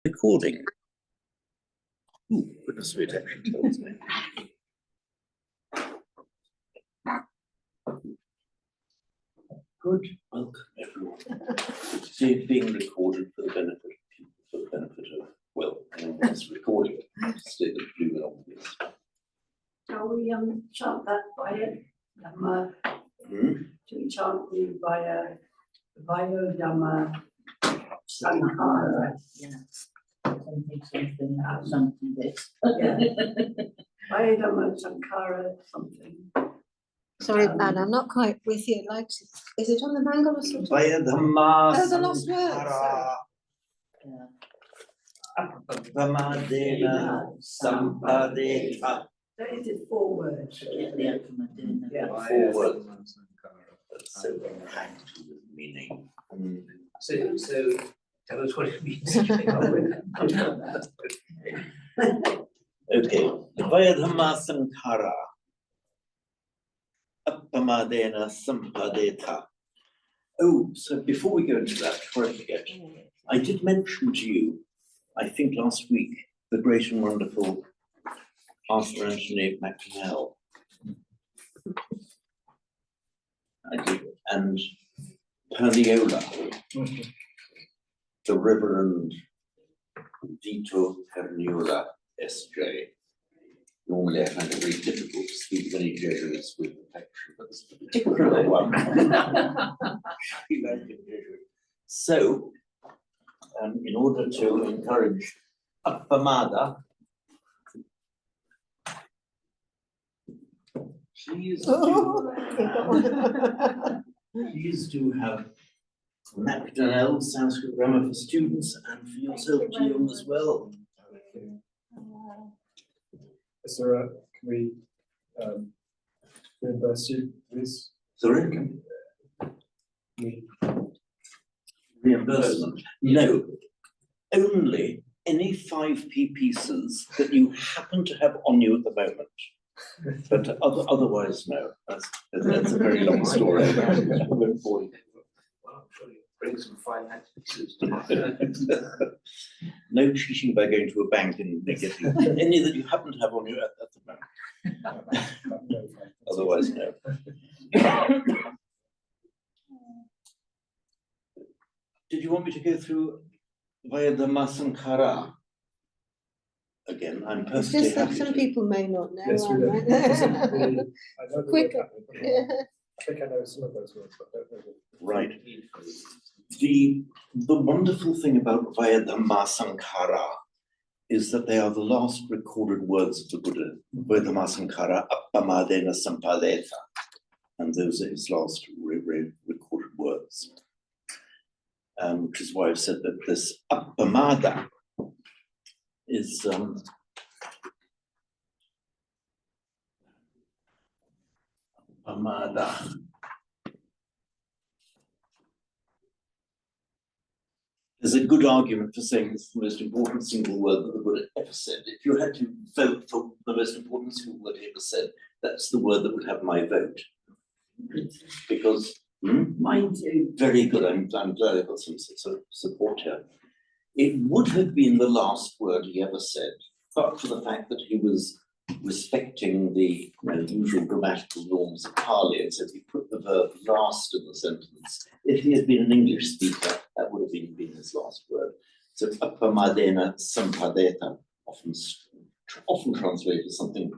Recording. Ooh, goodness me, it actually tells me. Good, welcome everyone. It's being recorded for the benefit of people, for the benefit of, well, anyone who's recording it, to state the blue and obvious. Shall we chant that via do we chant the via Dhamma Sankhara? Something this. Via Dhamma Sankhara something. Sorry, Anne, I'm not quite with you. Like, is it on the Mangal or something? Via Dhamma Oh, the lost words. Appamadena Sampadeta. That is 4 words. Yeah. 4 words. That's so practical with meaning. So tell us what it means. Okay, Vaya Dhamma Sankhara. Appamadena Sampadeta. Oh, so before we go into that, before I forget, I did mention to you, I think last week, the great and wonderful Arthur Anthony McNell. I did, and Perdiola, the Reverend Vito Perniola S.J. Normally I find it very difficult to speak of any Jesuits with affection, but this is a particular one. We like it, Jesuit. So, in order to encourage Appamada, please do have Macdonald Sanskrit grammar for students and for yourself, Jiyong, as well. Is there a, can we reimburse you, please? Sorry? Reimbursement? No, only any 5p pieces that you happen to have on you at the moment. But otherwise, no. That's a very long story. I won't bore you. Well, surely bring some fine pieces. No cheating by going to a bank and getting any that you happen to have on you at the moment. Otherwise, no. Did you want me to go through via the Masankara? Again, I'm It's perfectly just that happy some to. people may not know. Yes, we do. Right? I know the Quick. word happening, but I think I know some of those words, but I don't know them. Right. The wonderful thing about Vaya Dhamma Sankhara is that they are the last recorded words of the Buddha. Vaya Dhamma Sankhara Appamadena Sampadeta. And those are his last recorded words. Which is why I've said that this Appamada is Appamada. There's a good argument for saying it's the most important single word that the Buddha ever said. If you had to vote for the most important single word he ever said, that's the word that would have my vote. Because Mine too. very good. I'm glad I got some sort of support here. It would have been the last word he ever said, but for the fact that he was respecting the usual grammatical norms of Pali, and so he put the verb last in the sentence. If he had been an English speaker, that would have been his last word. So Appamadena Sampadeta, often translated as something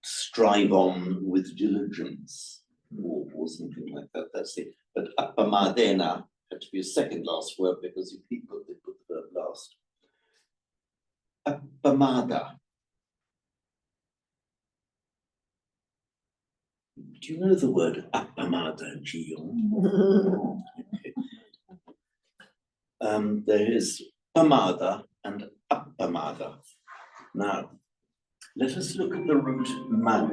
strive on with diligence, or something like that. That's it. But Appamadena had to be a second last word because he put the verb last. Appamada. Do you know the word Appamada, Jiyong? There is Pamada and Appamada. Now, let us look at the root mad.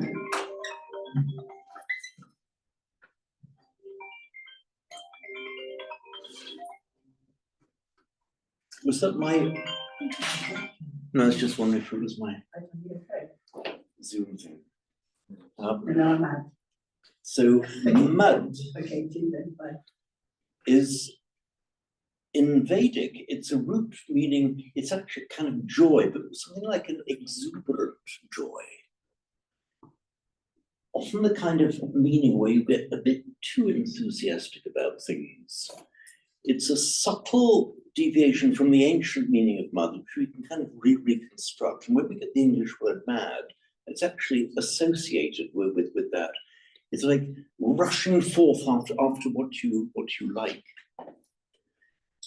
Was that my? No, I was just wondering if it was my Zoom thing. No, I'm out. So mud Okay, do then. Bye. is in Vedic, it's a root meaning, it's actually kind of joy, but something like an exuberant joy. Often the kind of meaning where you get a bit too enthusiastic about things. It's a subtle deviation from the ancient meaning of mad, which we can kind of reconstruct. And when we get the English word mad, it's actually associated with that. It's like rushing forth after what you like.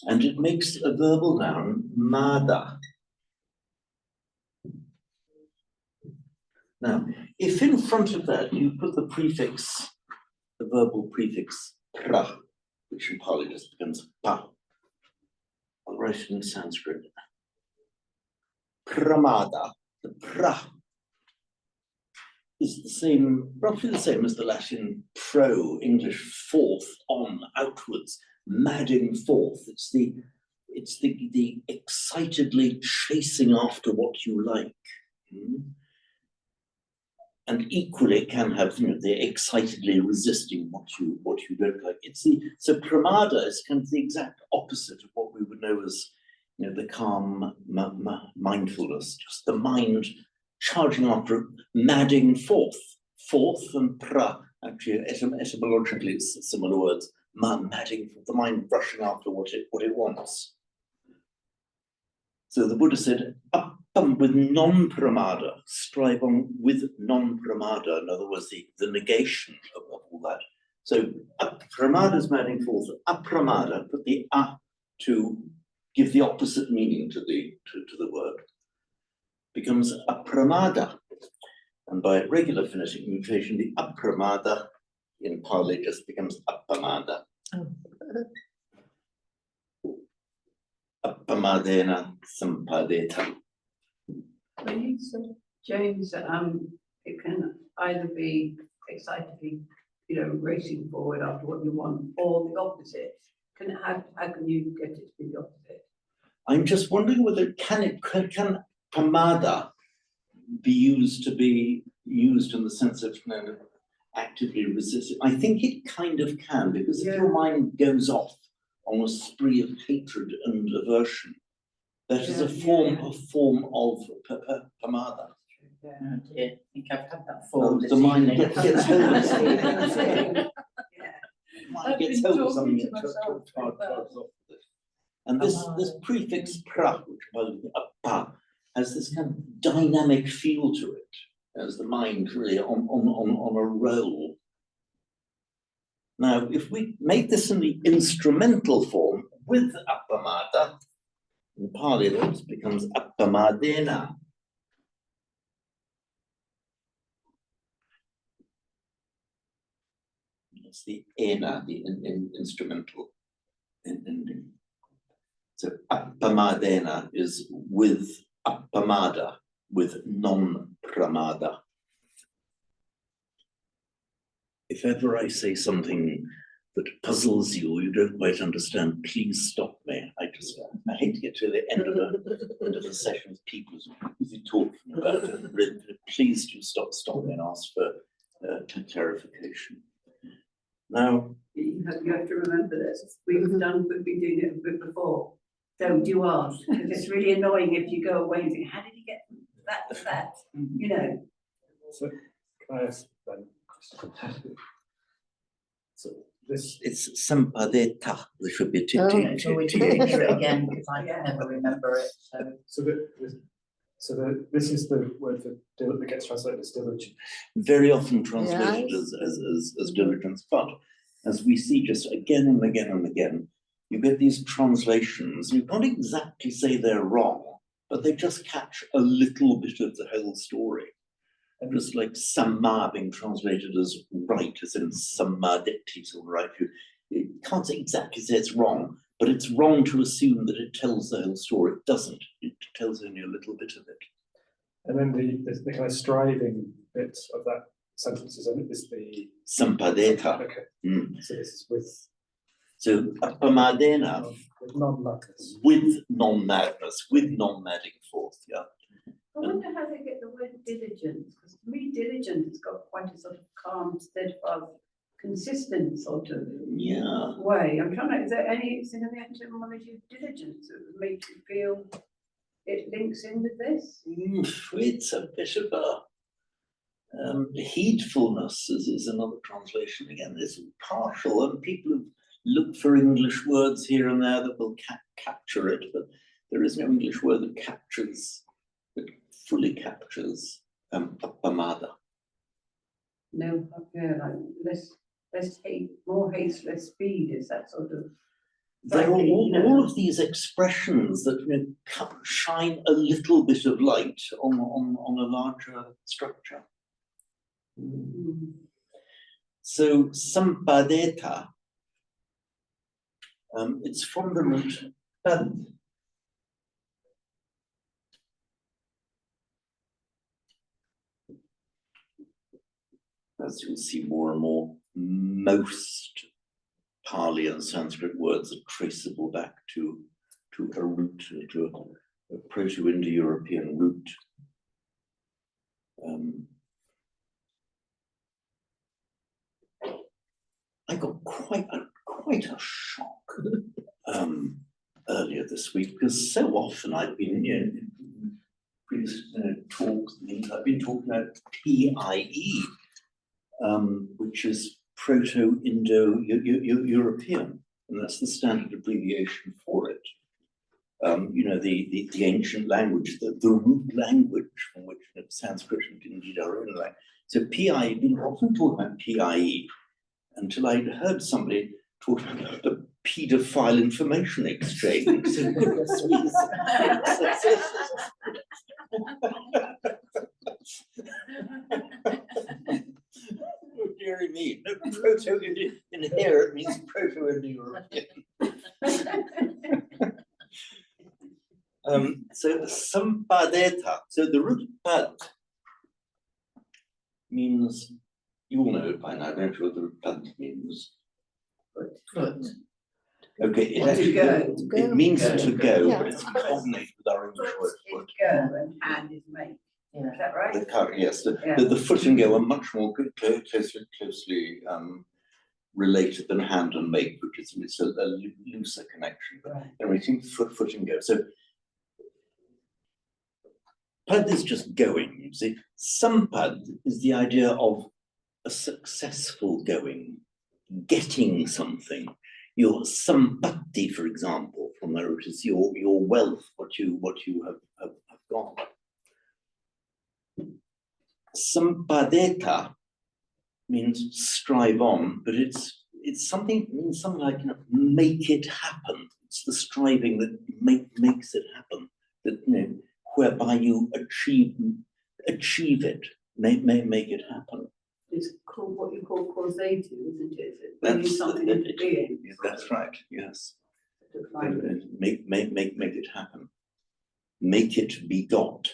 And it makes a verbal noun, mada. Now, if in front of that you put the prefix, the verbal prefix pra, which in Pali just becomes pa, I'll write it in Sanskrit. Pramada, the pra, is the same, roughly the same as the Latin pro, English forth, on, outwards, madding forth. It's the excitedly chasing after what you like. And equally it can have, the excitedly resisting what you don't like. So pramada is kind of the exact opposite of what we would know as, the calm mindfulness, just the mind charging after, madding forth. Forth and pra, actually etymologically it's similar words. Madding, the mind rushing after what it wants. So the Buddha said, with non-pramada, strive on with non-pramada, in other words, the negation of all that. So pramada is madding forth, apramada, put the to give the opposite meaning to the word, becomes apramada. And by regular phonetic mutation, the apramada in Pali just becomes appamada. Appamadena sampadeta. When you said, James, it can either be excitedly, racing forward after what you want, or the opposite. How can you get it to be the opposite? I'm just wondering whether can pamada be used in the sense of actively resisting? I think it kind of can, because if your mind goes off on a spree of hatred and aversion, that is a form of pamada. Yeah, I think I've had that form. The mind gets hold of something. Yeah. Mind gets hold of something and drives off with it. And this prefix pra, which pa, has this kind of dynamic feel to it, as the mind really on a roll. Now, if we make this in the instrumental form with appamada, in Pali this becomes appamadena. It's the ena, the instrumental ending. So appamadena is with appamada, with non-pramada. If ever I say something that puzzles you, you don't quite understand, please stop me. I hate to get to the end of a session with people who's talking about it. Please do stop me and ask for clarification. Now, you have to remember this. We've been doing it a bit before. Don't you ask, because it's really annoying if you go away and think, how did you get that to that? So can I ask then? So this, it's sampadeta, there should be Oh, Yeah, it's always good to hear it again because I can never remember it. this is the word that gets translated as diligent. very often translated as diligence, but as we see just again and again and again, you get these translations, you can't exactly say they're wrong, but they just catch a little bit of the whole story. And just like samma being translated as right, as in sammadeti, so right, you can't exactly say it's wrong, but it's wrong to assume that it tells the whole story. It doesn't, it tells only a little bit of it. And then the kind of striving bit of that sentence is the Sampadeta. okay. So this is with appamadena, with non-madness. with non-madness, with non-madding forth, yeah. I wonder how they get the word diligence, because to me, diligence has got quite a sort of calm, steadfast consistent sort of Yeah. way. I'm trying to, is there anything in the etymology of diligence that would make you feel it links in with this? It's a bit of a heedfulness is another translation. Again, it's partial, and people have looked for English words here and there that will capture it, but there is no English word that fully captures Appamada. No, yeah, like less hate, more haste, less speed, is that sort of. There are Like, you know, all of these expressions that shine a little bit of light on a larger structure. So sampadeta, it's from the root pad. As you'll see more and more, most Pali and Sanskrit words are traceable back to a root, to a Proto-Indo-European root. I got quite a shock earlier this week, because so often I've been in previous talks, I've been talking about PIE, which is Proto-Indo-European, and that's the standard abbreviation for it. The ancient language, the root language from which Sanskrit and indeed our own language. So PIE, been often talking about PIE until I heard somebody talking about the paedophile information exchange. So, goodness me. Oh, dearie me. No, proto in here, it means Proto-Indo-European. So sampadeta, so the root pad means, you all know it by now, don't you, what the root pad means? Foot. Okay, it To actually, go. it means to go, Yeah. but it's cognate with our English word Foot foot. is go and hand is make, Yeah. is that right? The current, yes, Yeah. the foot and go are much more closely related than hand and make, which is it's a looser connection. But Right. everything foot and go. So pad is just going, you see. Sampad is the idea of a successful going, getting something. Your sampatti, for example, from the root is your wealth, what you have got. Sampadeta means strive on, but it's something, it means something like, make it happen. It's the striving that makes it happen, that whereby you achieve it, make it happen. It's called what you call causative, isn't it? It's bringing something into being. That's right, yes. To find it. Make it happen. Make it be got.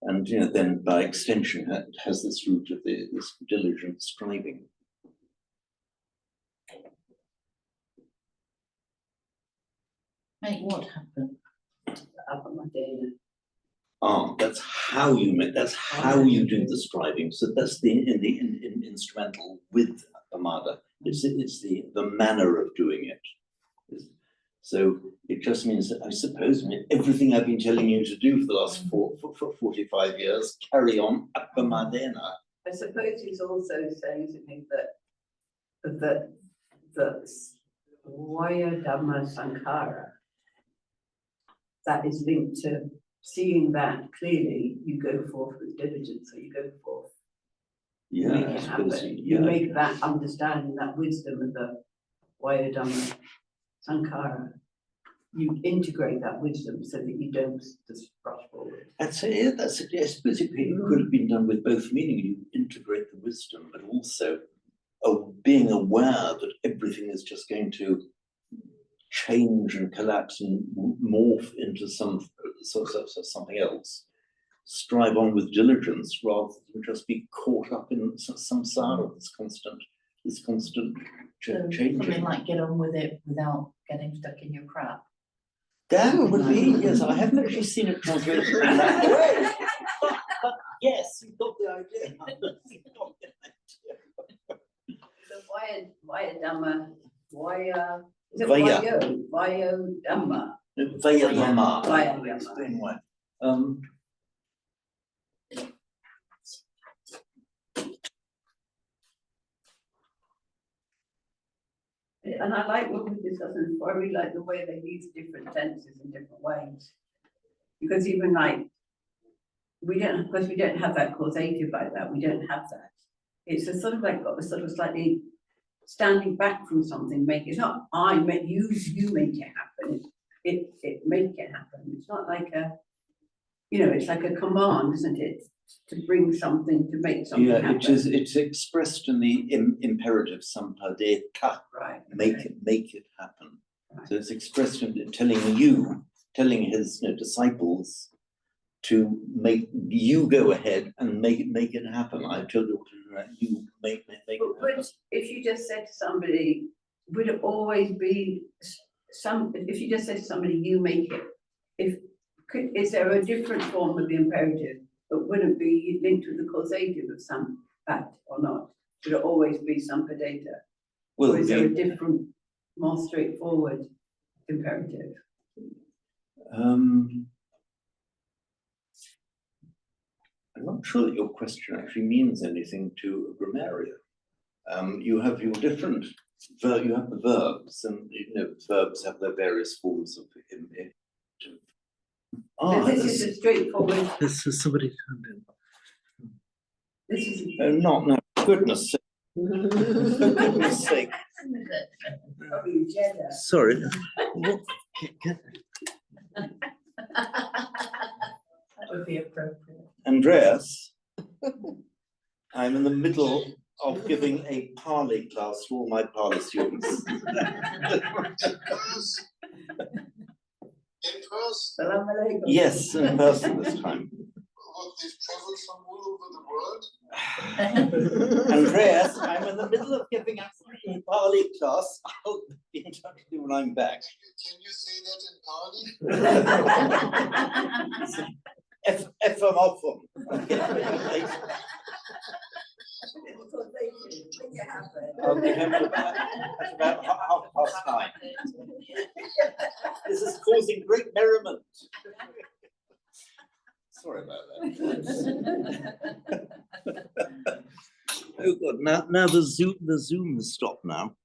And then by extension it has this root of this diligent striving. Make what happen? Up on my day. That's how you make. That's how you do the striving. So that's the instrumental with Appamada. It's the manner of doing it. So it just means that I suppose everything I've been telling you to do for the last 45 years, carry on Appamadena. I suppose he's also saying something that Vaya Dhamma Sankara, that is linked to seeing that clearly, you go forth with diligence, so you go forth. Yeah, Make I it suppose, happen. yeah. You make that understanding, that wisdom of the Vaya Dhamma Sankara. You integrate that wisdom so that you don't just rush forward. That's it. I suppose it could have been done with both, meaning you integrate the wisdom, but also being aware that everything is just going to change and collapse and morph into something else. Strive on with diligence rather than just be caught up in samsara, this constant changing. Something like get on with it without getting stuck in your crap. That would be, yes, I haven't actually seen it translated in that way. But yes, you've got the idea. You've got the idea. Via Dhamma, is it Vaya. Via Dhamma? Vaya Lama. Vaya I'll Lama. explain why. And I like what we discussed before, I really like the way they use different tenses in different ways. Because even like, we don't have that causative like that, we don't have that. It's a sort of like got a sort of slightly standing back from something, it's not I make you make it happen, it make it happen. It's not like a, it's like a command, isn't it? To bring something, to make something Yeah, happen. it's expressed in the imperative sampadeka, Right. make it happen. So it's expressed in telling his disciples to make you go ahead and make it happen. I told you you make it happen. But if you just said to somebody, would it always be if you just said to somebody, you make it, is there a different form of the imperative that wouldn't be linked with the causative of some fact or not? Should it always be some data? Well, Or is there a different, more straightforward imperative? I'm not sure that your question actually means anything to a grammarian. You have your different you have the verbs, and verbs have their various forms of This is a straightforward, This is somebody turned in. this is. No, goodness sake. For goodness sake. Probably Jeddah. Sorry. What? That would be appropriate. Andreas, I'm in the middle of giving a Pali class to all my Pali students. In person? Salam alaikum. Yes, in person this time. What, they've traveled from all over the world? Andreas, I'm in the middle of giving a Pali class. I'll be in touch with you when I'm back. Can you say that in Pali? F them off them. I'll be home at about 9:30. This is causing great merriment. Sorry about that. Oh God! Now the Zoom has stopped now.